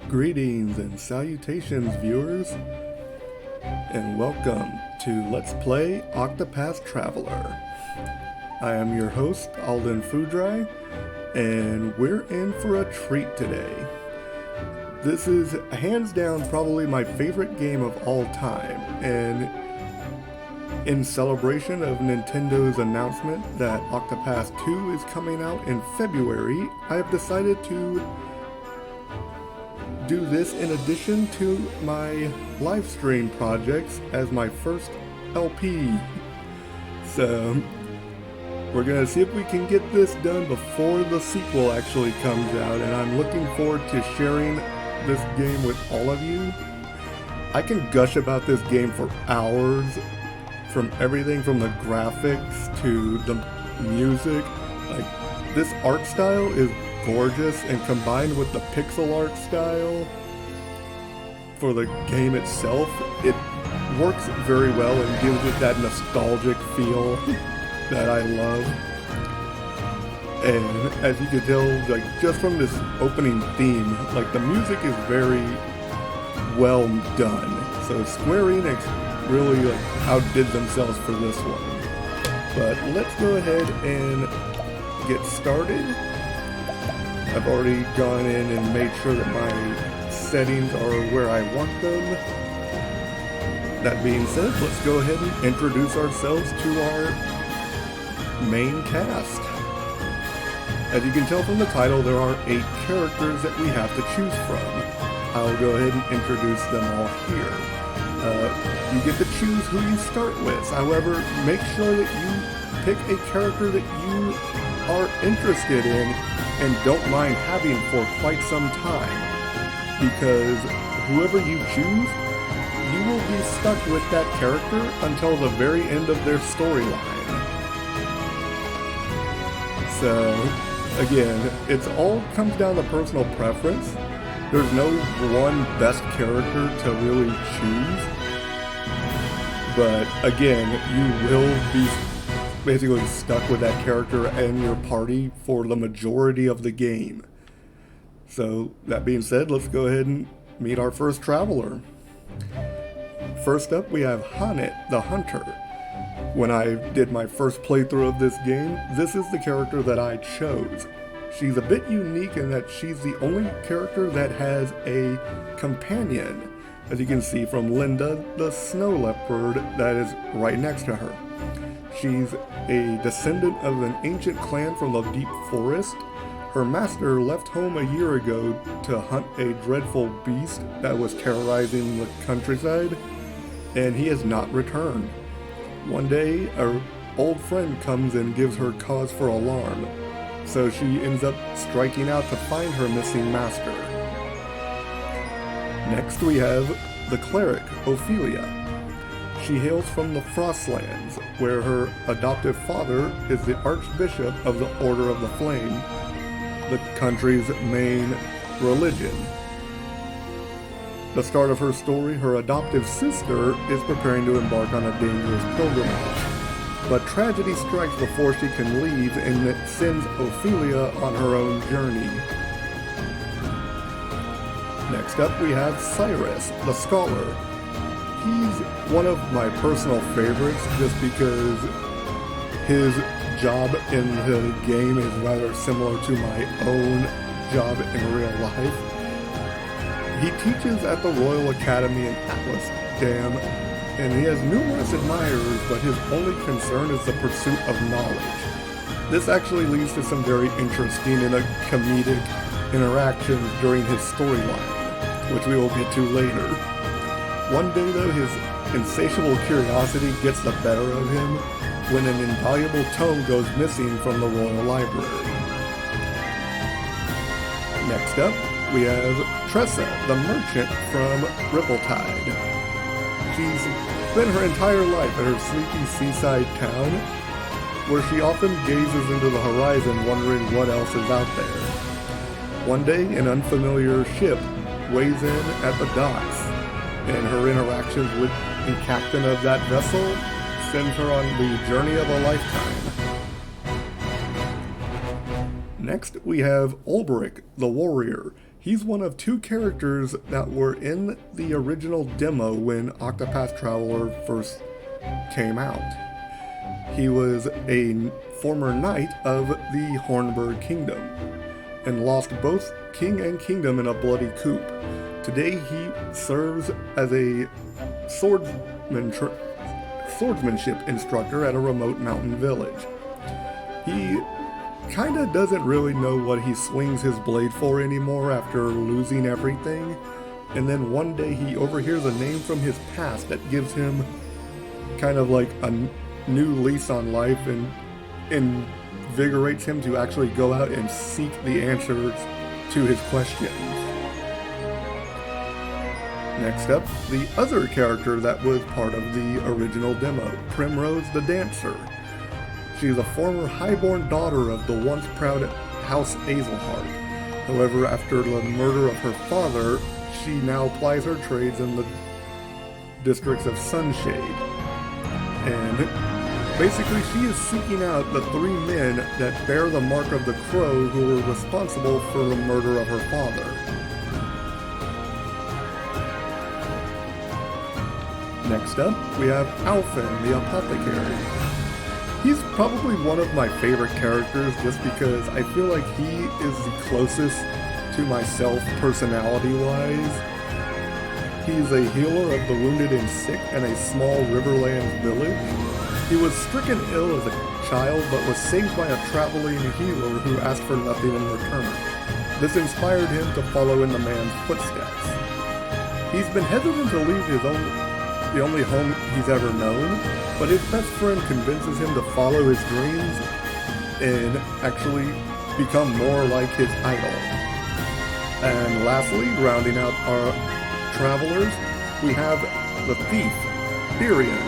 Greetings and salutations, viewers, and welcome to Let's Play Octopath Traveler. I am your host, Alden Foodry, and we're in for a treat today. This is hands down probably my favorite game of all time, and in celebration of Nintendo's announcement that Octopath 2 is coming out in February, I have decided to do this in addition to my live stream projects as my first LP. So we're gonna see if we can get this done before the sequel actually comes out, and I'm looking forward to sharing this game with all of you. I can gush about this game for hours, from everything from the graphics to the music. Like, this art style is gorgeous, and combined with the pixel art style for the game itself, it works very well and gives it that nostalgic feel that I love. And as you can tell, like, just from this opening theme, like, the music is very well done. So Square Enix really outdid themselves for this one. But let's go ahead and get started. I've already gone in and made sure that my settings are where I want them. That being said, let's go ahead and introduce ourselves to our main cast. As you can tell from the title, there are 8 characters that we have to choose from. I'll go ahead and introduce them all here. You get to choose who you start with. However, make sure that you pick a character that you are interested in and don't mind having for quite some time, because whoever you choose, you will be stuck with that character until the very end of their storyline. So, again, it all comes down to personal preference. There's no one best character to really choose, but again, you will be basically stuck with that character and your party for the majority of the game. So that being said, let's go ahead and meet our first traveler. First up, we have Hanet the Hunter. When I did my first playthrough of this game, this is the character that I chose. She's a bit unique in that she's the only character that has a companion, as you can see from Linda, the snow leopard that is right next to her. She's a descendant of an ancient clan from the deep forest. Her master left home a year ago to hunt a dreadful beast that was terrorizing the countryside, and he has not returned. One day, her old friend comes and gives her cause for alarm, so she ends up striking out to find her missing master. Next we have the cleric, Ophelia. She hails from the Frostlands, where her adoptive father is the Archbishop of the Order of the Flame, the country's main religion. The start of her story, her adoptive sister is preparing to embark on a dangerous pilgrimage. But tragedy strikes before she can leave, and it sends Ophelia on her own journey. Next up we have Cyrus, the Scholar. He's one of my personal favorites just because his job in the game is rather similar to my own job in real life. He teaches at the Royal Academy in Atlas Dam, and he has numerous admirers, but his only concern is the pursuit of knowledge. This actually leads to some very interesting and comedic interactions during his storyline, which we will get to later. One day though, his insatiable curiosity gets the better of him when an invaluable tome goes missing from the Royal Library. Next up, we have Tressa, the merchant from Rippletide. She's spent her entire life at her sleepy seaside town, where she often gazes into the horizon wondering what else is out there. One day, an unfamiliar ship weighs in at the docks, and her interactions with the captain of that vessel sends her on the journey of a lifetime. Next, we have Ulbrich, the warrior. He's one of 2 characters that were in the original demo when Octopath Traveler first came out. He was a former knight of the Hornburg Kingdom, and lost both king and kingdom in a bloody coup. Today he serves as a swordsmanship instructor at a remote mountain village. He kinda doesn't really know what he swings his blade for anymore after losing everything, and then one day he overhears a name from his past that gives him kind of like a new lease on life and invigorates him to actually go out and seek the answers to his questions. Next up, the other character that was part of the original demo, Primrose the Dancer. She's a former highborn daughter of the once proud House Azelhart. However, after the murder of her father, she now plies her trades in the districts of Sunshade. And basically, she is seeking out the 3 men that bear the mark of the Crow who were responsible for the murder of her father. Next up, we have Alphen, the Apothecary. He's probably one of my favorite characters just because I feel like he is the closest to myself personality-wise. He's a healer of the wounded and sick in a small Riverlands village. He was stricken ill as a child but was saved by a traveling healer who asked for nothing in return. This inspired him to follow in the man's footsteps. He's been hesitant to leave the only home he's ever known, but his best friend convinces him to follow his dreams and actually become more like his idol. And lastly, rounding out our travelers, we have the thief, Tyrion.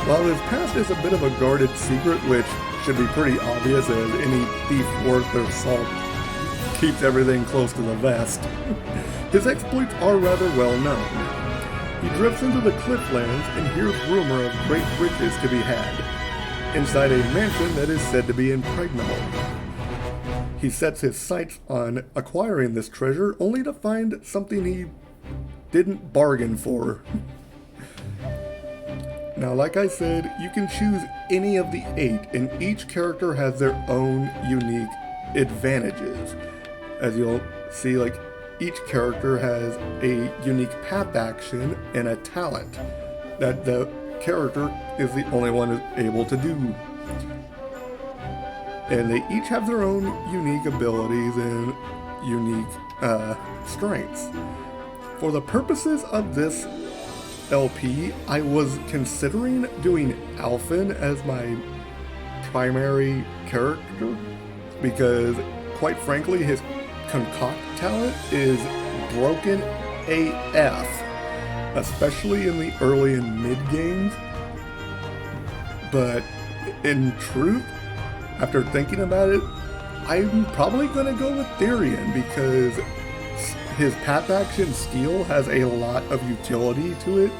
While his past is a bit of a guarded secret, which should be pretty obvious as any thief worth their salt keeps everything close to the vest, his exploits are rather well known. He drifts into the Cliftlands and hears rumor of great riches to be had, inside a mansion that is said to be impregnable. He sets his sights on acquiring this treasure, only to find something he didn't bargain for. Now, like I said, you can choose any of the 8, and each character has their own unique advantages. As you'll see, like, each character has a unique path action and a talent that the character is the only one able to do. And they each have their own unique abilities and unique strengths. For the purposes of this LP, I was considering doing Alphen as my primary character because, quite frankly, his concoct talent is broken AF, especially in the early and mid games. But in truth, after thinking about it, I'm probably going to go with Tyrion because his path action steal has a lot of utility to it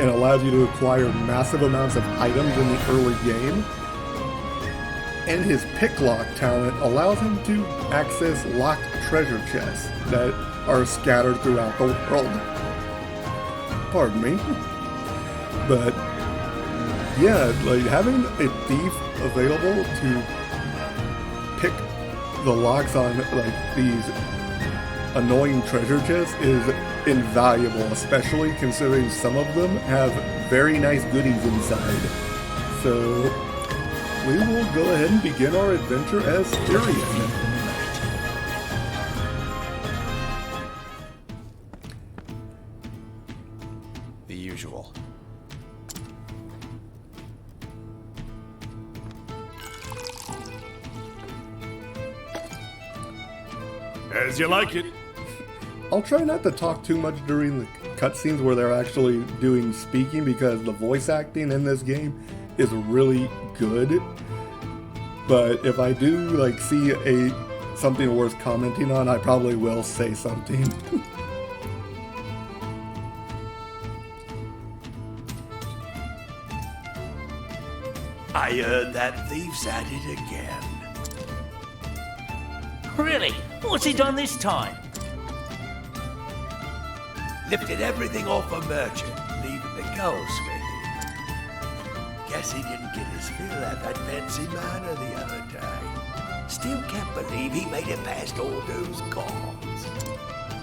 and allows you to acquire massive amounts of items in the early game. And his picklock talent allows him to access locked treasure chests that are scattered throughout the world. Pardon me. But yeah, like having a thief available to pick the locks on like these annoying treasure chests is invaluable, especially considering some of them have very nice goodies inside. So we will go ahead and begin our adventure as Tyrion. The usual. As you like it. I'll try not to talk too much during the cutscenes where they're actually doing speaking because the voice acting in this game is really good. But if I do like see something worth commenting on, I probably will say something. I heard that thief's at it again. Really? What's he done this time? Lifted everything off a merchant, leaving the goldsmith. Guess he didn't get his fill at that fancy manor the other day. Still can't believe he made it past all those guards.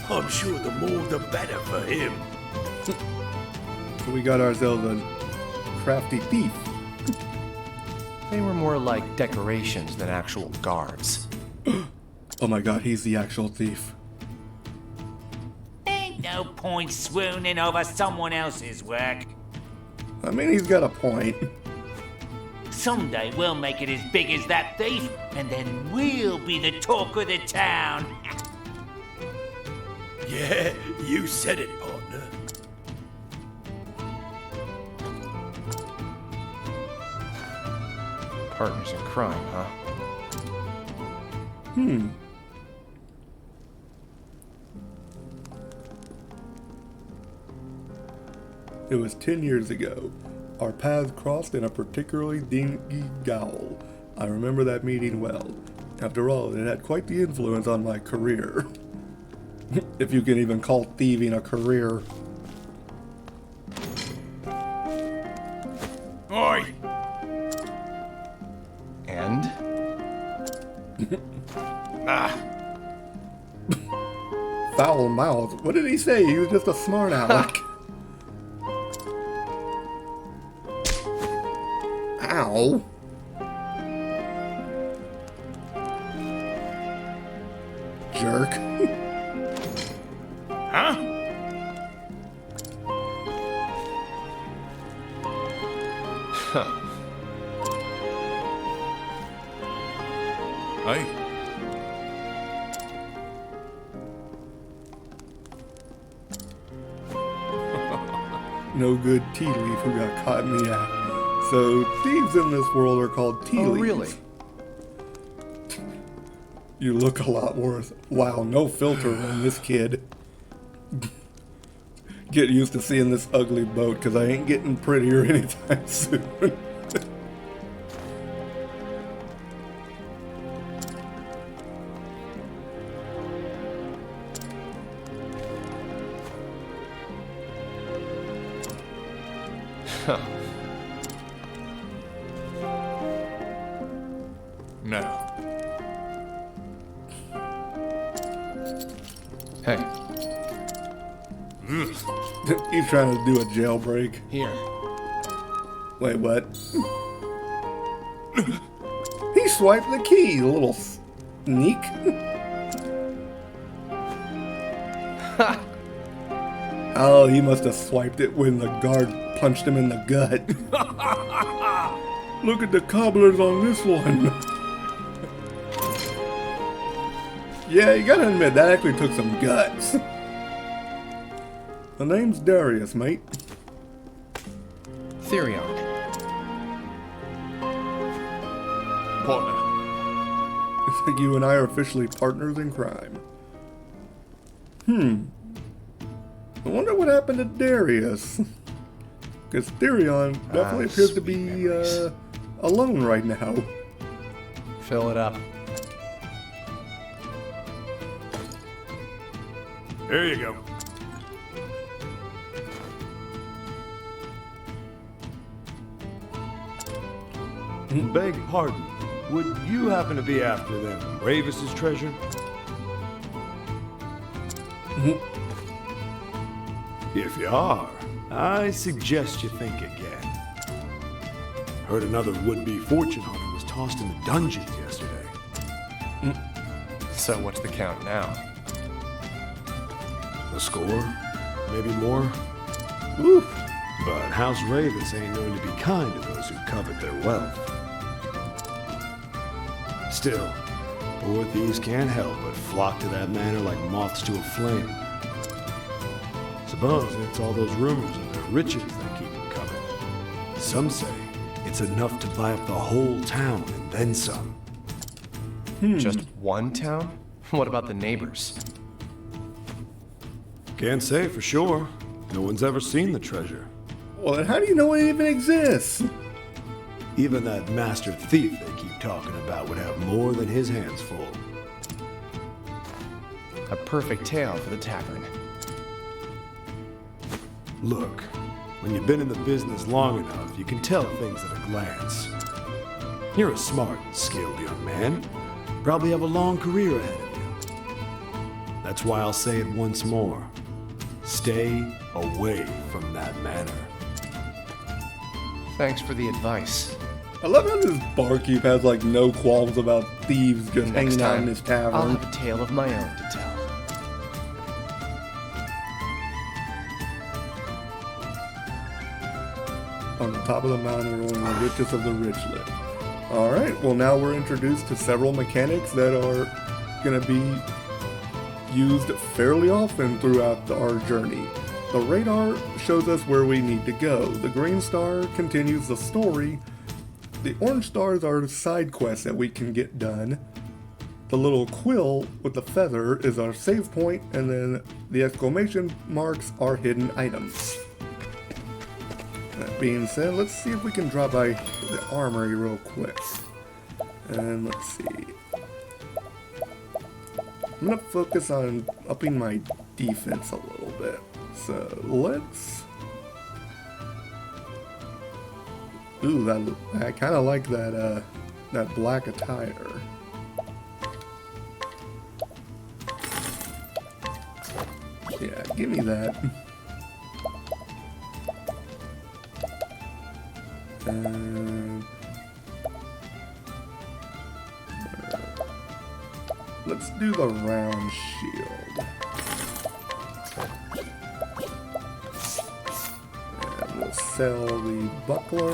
I'm sure the more the better for him. So we got ourselves a crafty thief. They were more like decorations than actual guards. Oh my god, he's the actual thief. Ain't no point swooning over someone else's work. I mean, he's got a point. Someday we'll make it as big as that thief, and then we'll be the talk of the town. Yeah, you said it, partner. Partners in crime, huh? It was 10 years ago. Our paths crossed in a particularly dingy gaol. I remember that meeting well. After all, it had quite the influence on my career. If you can even call thieving a career. Oi! And? Foul mouth. What did he say? He was just a smart aleck. Ow. Jerk. Huh? Hey. No good tea leaf who got caught in the act. So thieves in this world are called tea Oh, leaves. really? You look a lot worse. Wow, no filter on this kid. Get used to seeing this ugly boat, because I ain't getting prettier anytime soon. No. Hey, He's trying to do a jailbreak. here. Wait, what? He swiped the key, little sneak. Oh, he must have swiped it when the guard punched him in the gut. Look at the cobblers on this one. Yeah, you gotta admit, that actually took some guts. The name's Darius, mate. Therion. Partner. Looks like you and I are officially partners in crime. I wonder what happened to Darius. Because Therion definitely appears to sweet be memories. alone right now. Fill it up. Here you go. Beg pardon, would you happen to be after them Ravis's treasure? If you are, I suggest you think again. Heard another would-be fortune hunter was tossed in the dungeons yesterday. So what's the count now? A score? Maybe more? Oof. But House Ravis ain't going to be kind to those who covet their wealth. Still, poor thieves can't help but flock to that manor like moths to a flame. Suppose it's all those rumors of their riches that keep them coming. Some say it's enough to buy up the whole town and then some. Just one town? What about the neighbors? Can't say for sure. No one's ever seen the treasure. Well, then how do you know it even exists? Even that master thief they keep talking about would have more than his hands full. A perfect tale for the tavern. Look, when you've been in the business long enough, you can tell things at a glance. You're a smart and skilled young man. Probably have a long career ahead of you. That's why I'll say it once more. Stay away from that manor. Thanks for the advice. I love how this barkeep has like no qualms about thieves just Next hanging out in time, his I'll tavern. have a tale of my own to tell. On the top of the mountain where only the richest of the rich live. Alright, well now we're introduced to several mechanics that are going to be used fairly often throughout our journey. The radar shows us where we need to go. The green star continues the story. The orange stars are side quests that we can get done. The little quill with the feather is our save point, and then the exclamation marks are hidden items. That being said, let's see if we can drop by the armory real quick. And let's see. I'm gonna focus on upping my defense a little bit. So let's. Ooh, I kind of like that that black attire. Yeah, give me that. And let's do the round shield. And we'll sell the buckler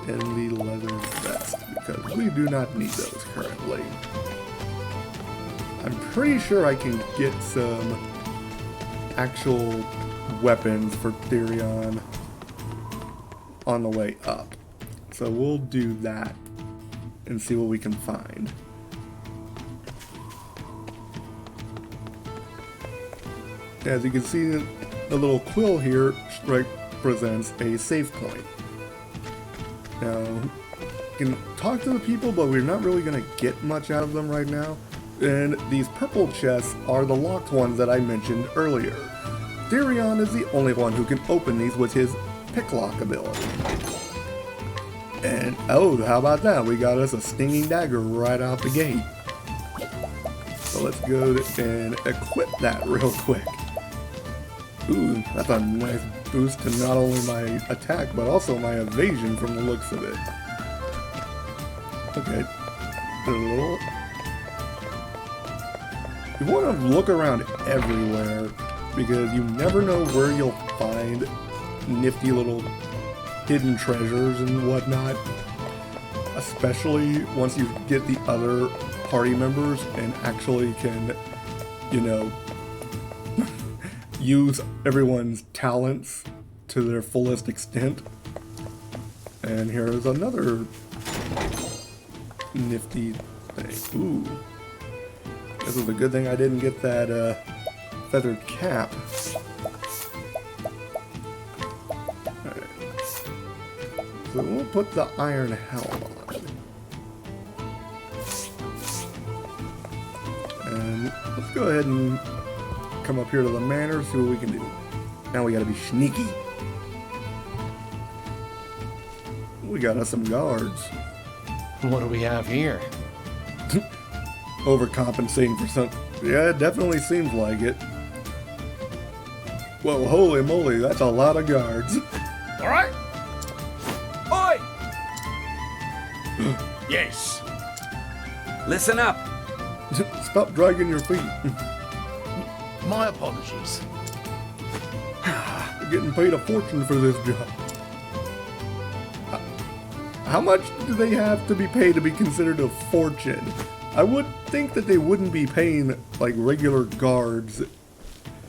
and the leather vest because we do not need those currently. I'm pretty sure I can get some actual weapons for Therion on the way up. So we'll do that and see what we can find. As you can see, the little quill here represents a save point. Now, you can talk to the people, but we're not really going to get much out of them right now. And these purple chests are the locked ones that I mentioned earlier. Therion is the only one who can open these with his picklock ability. And oh, how about that? We got us a stinging dagger right out the gate. So let's go and equip that real quick. Ooh, that's a nice boost to not only my attack, but also my evasion from the looks of it. Okay. You want to look around everywhere, because you never know where you'll find nifty little hidden treasures and whatnot. Especially once you get the other party members and actually can, you know, use everyone's talents to their fullest extent. And here's another nifty thing. Ooh. This is a good thing I didn't get that feathered cap. Alright. So we'll put the iron helm on. And let's go ahead and come up here to the manor, see what we can do. Now we gotta be sneaky. We got us some guards. What do we have here? Overcompensating for something. Yeah, it definitely seems like it. Well, holy moly, that's a lot of guards. All right? Oi! Yes. Listen up. Stop dragging your feet. My apologies. You're getting paid a fortune for this job. How much do they have to be paid to be considered a fortune? I would think that they wouldn't be paying like regular guards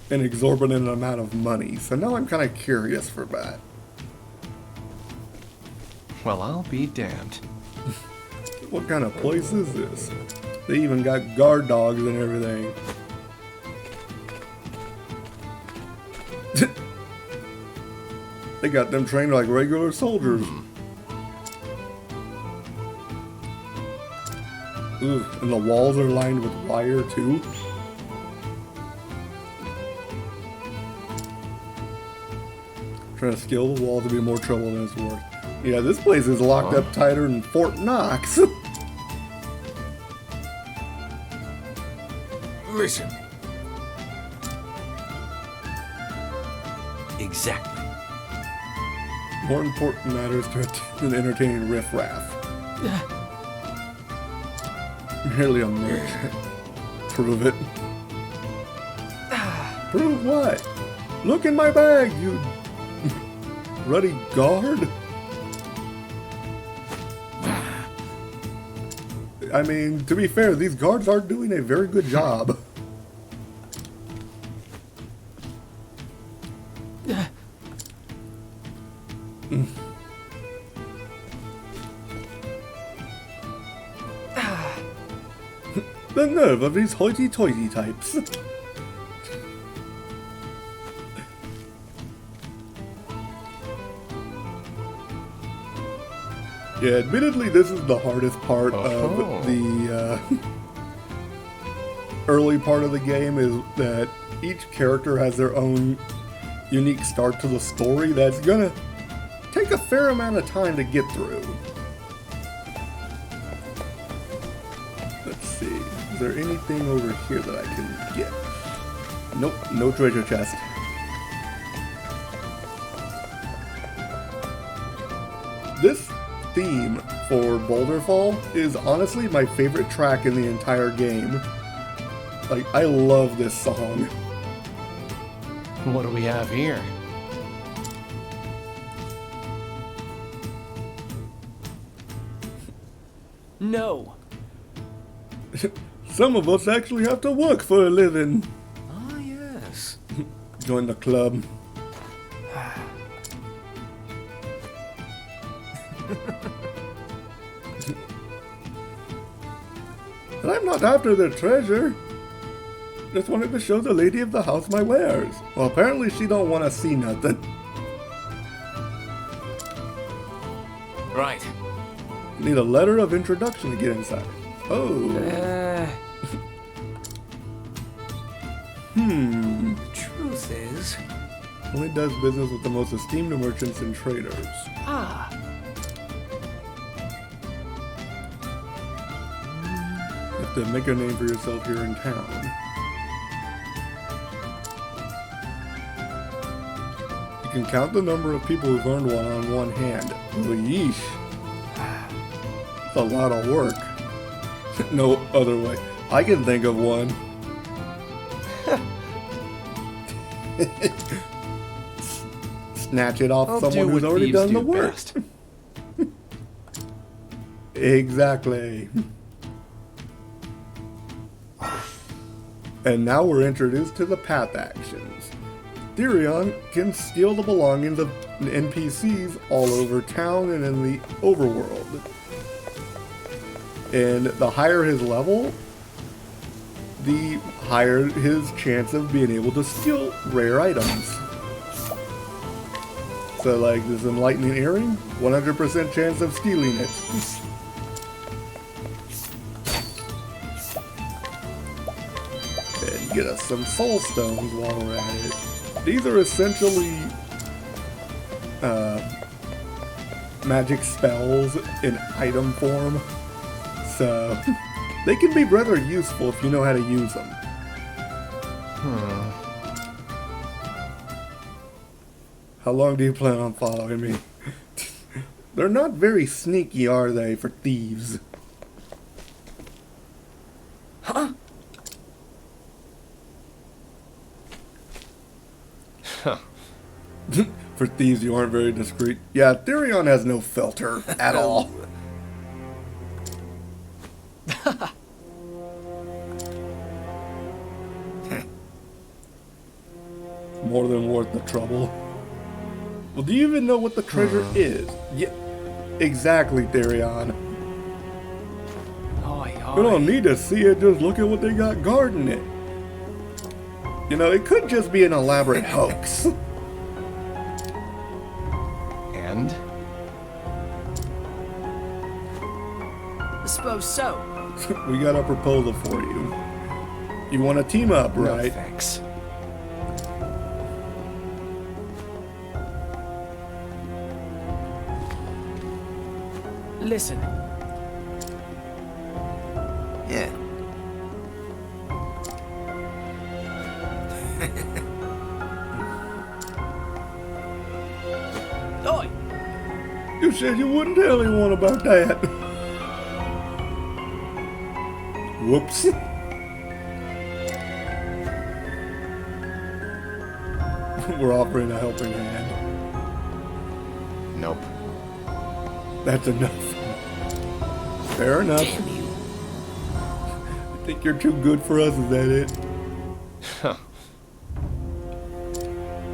an exorbitant amount of money. So now I'm kind of curious for that. Well, I'll be damned. What kind of place is this? They even got guard dogs and everything. They got them trained like regular soldiers. Ooh, and the walls are lined with wire too. Trying to scale the wall to be more trouble than it's worth. Yeah, this place is locked up tighter than Fort Knox. Listen. Exactly. More important matters than entertaining riffraff. Merely a merchant. Prove it. Prove what? Look in my bag, you ruddy guard. I mean, to be fair, these guards are doing a very good job. The nerve of these hoity-toity types. Yeah, admittedly, this is the hardest part of the early part of the game, is that each character has their own unique start to the story that's gonna take a fair amount of time to get through. Let's see, is there anything over here that I can get? Nope, no treasure chest. This theme for Boulder Fall is honestly my favorite track in the entire game. Like, I love this song. What do we have here? No. Some of us actually have to work for a living. Ah, yes. Join the club. And I'm not after the treasure. Just wanted to show the lady of the house my wares. Well, apparently she don't want to see nothing. Right. Need a letter of introduction to get inside. Oh. The truth is... Only does business with the most esteemed merchants and traders. Ah. You have to make a name for yourself here in town. You can count the number of people who've earned one on one hand. Oh, yeesh. It's a lot of work. No other way. I can think of one. Snatch it off I'll someone do who's what already thieves done the do work. best. Exactly. And now we're introduced to the path actions. Therion can steal the belongings of NPCs all over town and in the overworld. And the higher his level, the higher his chance of being able to steal rare items. So like this enlightening earring, 100% chance of stealing it. And get us some soul stones while we're at it. These are essentially magic spells in item form. So they can be rather useful if you know how to use them. How long do you plan on following me? They're not very sneaky, are they, for thieves? Huh? For thieves, you aren't very discreet. Yeah, Therion has no filter at all. More than worth the trouble. Well, do you even know what the treasure is? Yeah, exactly, Therion. We don't need to see it, just look at what they got guarding it. You know, it could just be an elaborate hoax. And? I suppose so. We got a proposal for you. You want to team up, No right? thanks. Listen, Yeah. oi! You said you wouldn't tell anyone about that. Whoops. We're offering a helping hand. Nope. That's enough. Fair enough. Damn you! I think you're too good for us, is that it?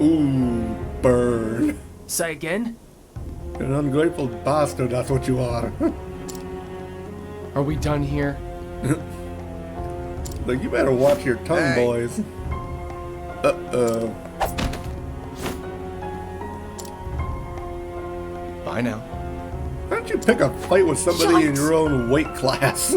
Ooh, burn. Say again? An ungrateful bastard, that's what you are. Are we done here? Like, you better watch your tongue, Hey. boys. Uh-oh. Bye now. Why don't you pick a fight with somebody in Yikes. your own weight class?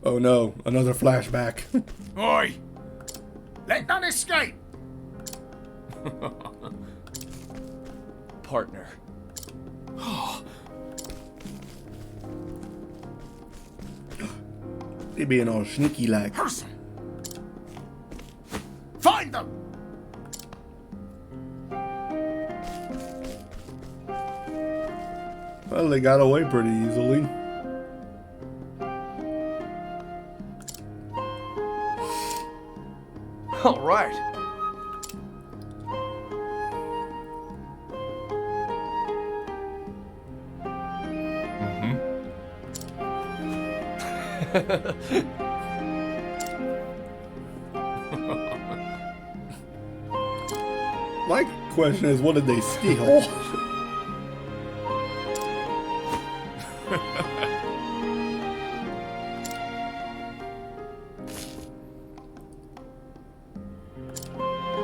Oh no, another flashback. Oi! Let none escape! Partner. They being all sneaky like. Person! Find them! Well, they got away pretty easily. All right. My question is, what did they steal?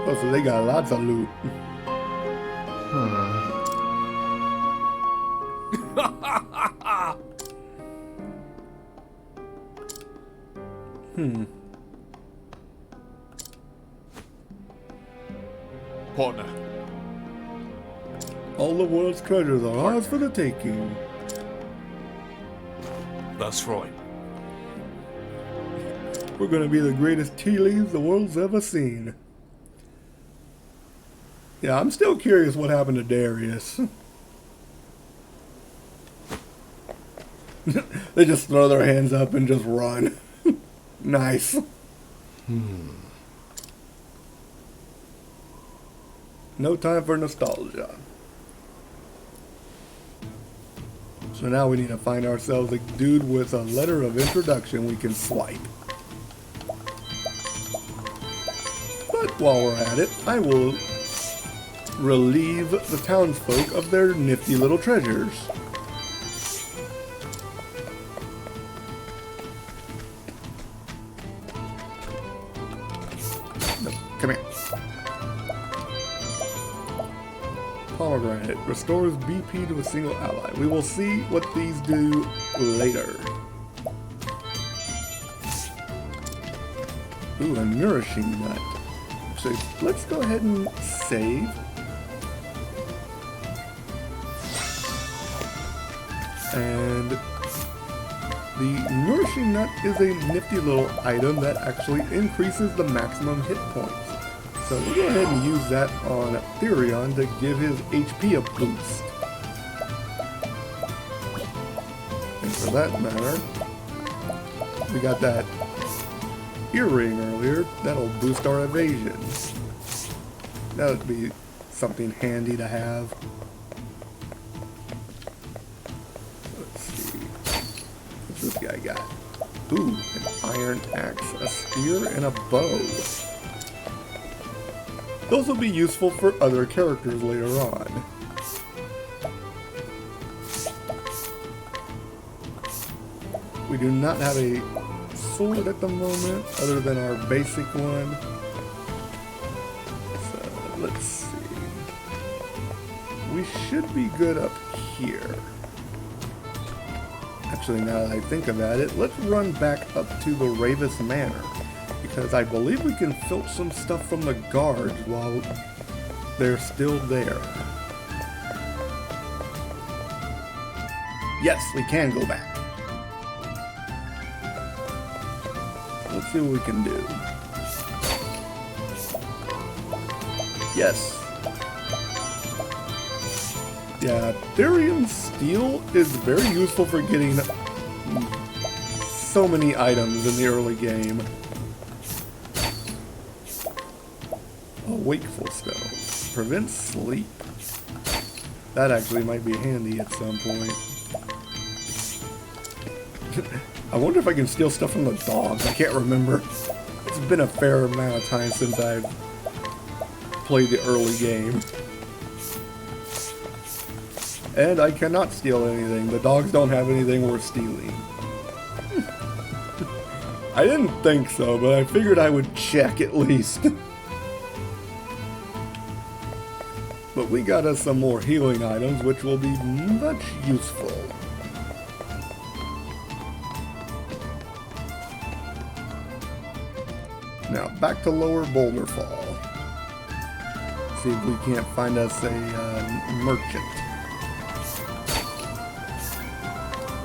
Oh, so they got lots of loot. Partner. All the world's treasures are ours for the taking. That's right. We're gonna be the greatest tea leaves the world's ever seen. Yeah, I'm still curious what happened to Darius. They just throw their hands up and just run. Nice. No time for nostalgia. So now we need to find ourselves a dude with a letter of introduction we can swipe. But while we're at it, I will relieve the townsfolk of their nifty little treasures. No, come here. Pomegranate restores BP to a single ally. We will see what these do later. Ooh, a nourishing nut. So let's go ahead and save. And the nourishing nut is a nifty little item that actually increases the maximum hit points. So we'll go ahead and use that on Therion to give his HP a boost. And for that matter, we got that earring earlier. That'll boost our evasion. That would be something handy to have. Let's see. What's this guy got? Ooh, an iron axe, a spear, and a bow. Those will be useful for other characters later on. We do not have a sword at the moment, other than our basic one. So, let's see. We should be good up here. Actually, now that I think about it, let's run back up to the Ravis Manor because I believe we can filch some stuff from the guards while they're still there. Yes, we can go back. Let's see what we can do. Yes. Yeah, Therium Steel is very useful for getting so many items in the early game. A wakeful stone. Prevents sleep. That actually might be handy at some point. I wonder if I can steal stuff from the dogs. I can't remember. It's been a fair amount of time since I've played the early game. And I cannot steal anything. The dogs don't have anything worth stealing. I didn't think so, but I figured I would check at least. But we got us some more healing items, which will be much useful. Now, back to Lower Boulder Fall. See if we can't find us a merchant.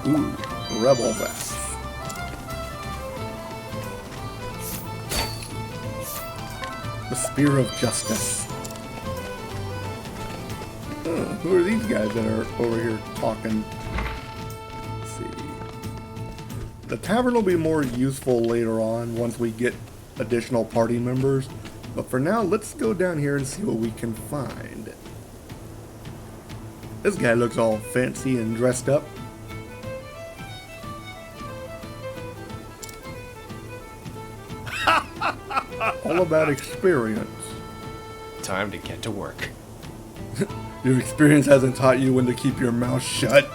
Ooh, Rebel Vest. The Spear of Justice. Who are these guys that are over here talking? Let's see. The tavern will be more useful later on once we get additional party members. But for now, let's go down here and see what we can find. This guy looks all fancy and dressed up. All about experience. Time to get to work. Your experience hasn't taught you when to keep your mouth shut.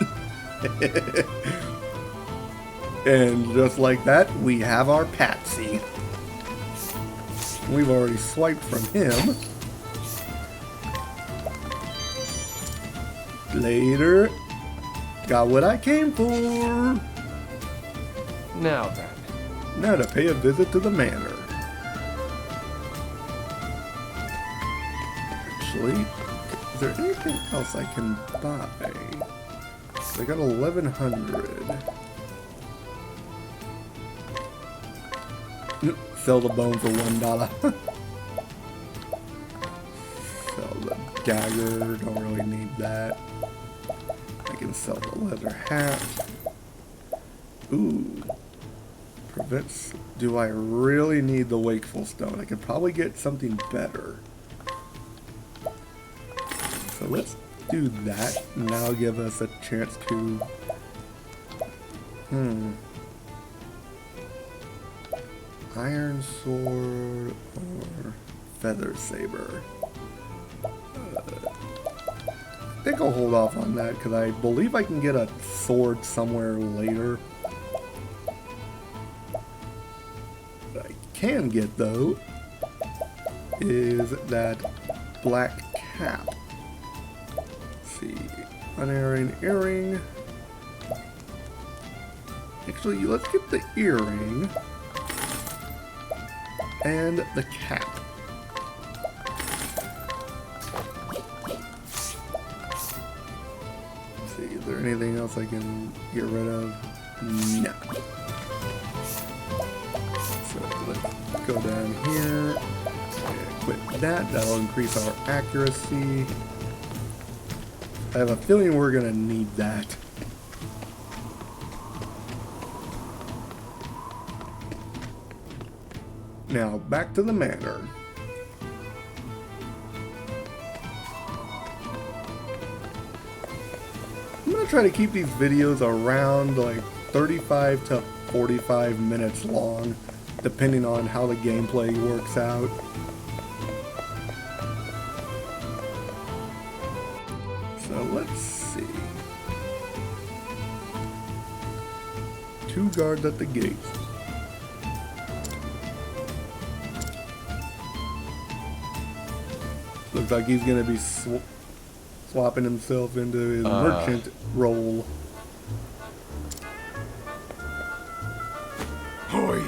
And just like that, we have our Patsy. We've already swiped from him. Later. Got what I came for. Now then. Now to pay a visit to the manor. Actually, is there anything else I can buy? I got 1,100. Sell the bone for $1. Sell the dagger, don't really need that. I can sell the leather hat. Ooh. Prevents. Do I really need the wakeful stone? I could probably get something better. So let's do that. Now give us a chance to... Iron sword or feather saber. I think I'll hold off on that because I believe I can get a sword somewhere later. What I can get though is that black cap. Let's see, unerring earring. Actually, let's get the earring. And the cap. Let's see, is there anything else I can get rid of? No. So let's go down here. Equip that. That'll increase our accuracy. I have a feeling we're gonna need that. Now, back to the manor. I'm going to try to keep these videos around like 35 to 45 minutes long, depending on how the gameplay works out. So let's see. 2 guards at the gates. Looks like he's going to be swapping himself into his merchant role. Oi!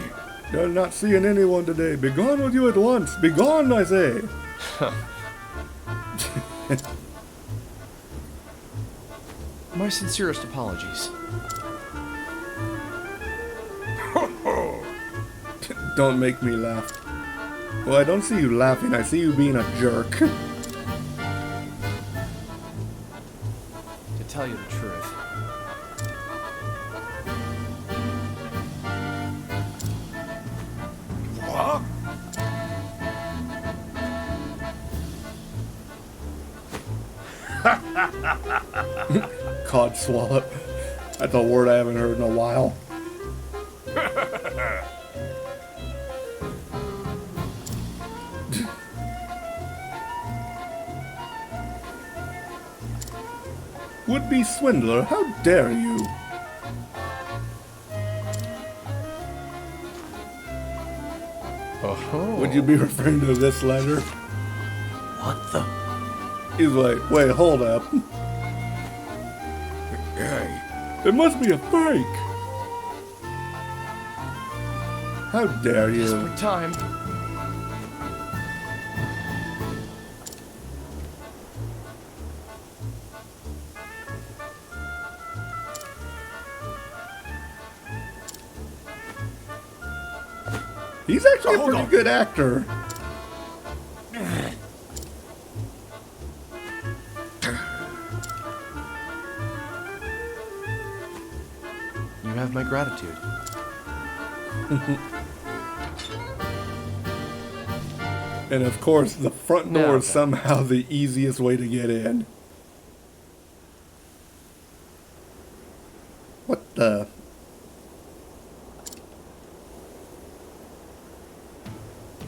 You're not seeing anyone today. Begone with you at once. Begone, I say. My sincerest apologies. Don't make me laugh. Well, I don't see you laughing. I see you being a jerk. To tell you the truth, What? Cod swallow. That's a word I haven't heard in a while. Would-be swindler, how dare you? oh, Would you be referring to this letter? What the? He's like, wait, hold up. Hey. It must be a fake. How dare you? desperate time. He's actually a Hold pretty on. good actor. You have my gratitude. And of course, the front door Now is then. somehow the easiest way to get in. What the?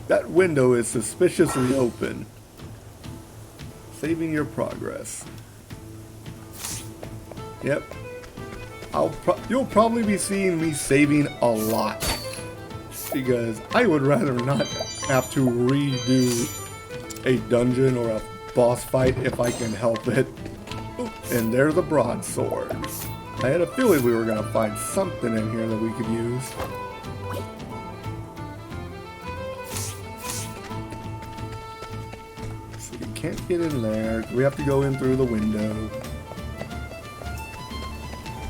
That window is suspiciously open. Saving your progress. Yep. You'll probably be seeing me saving a lot. Because I would rather not have to redo a dungeon or a boss fight if I can help it. Oop, and there's a broadsword. I had a feeling we were going to find something in here that we could use. So you can't get in there. We have to go in through the window.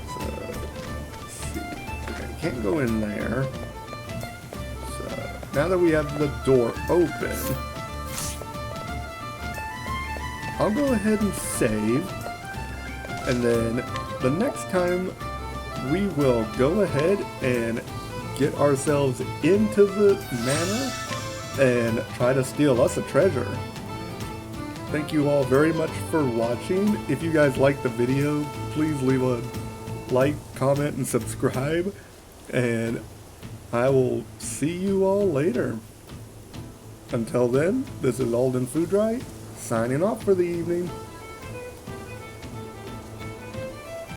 So, let's see. Okay, can't go in there. Now that we have the door open, I'll go ahead and save, and then the next time we will go ahead and get ourselves into the manor and try to steal us a treasure. Thank you all very much for watching. If you guys liked the video, please leave a like, comment, and subscribe, and I will see you all later. Until then, this is Alden Foodright, signing off for the evening.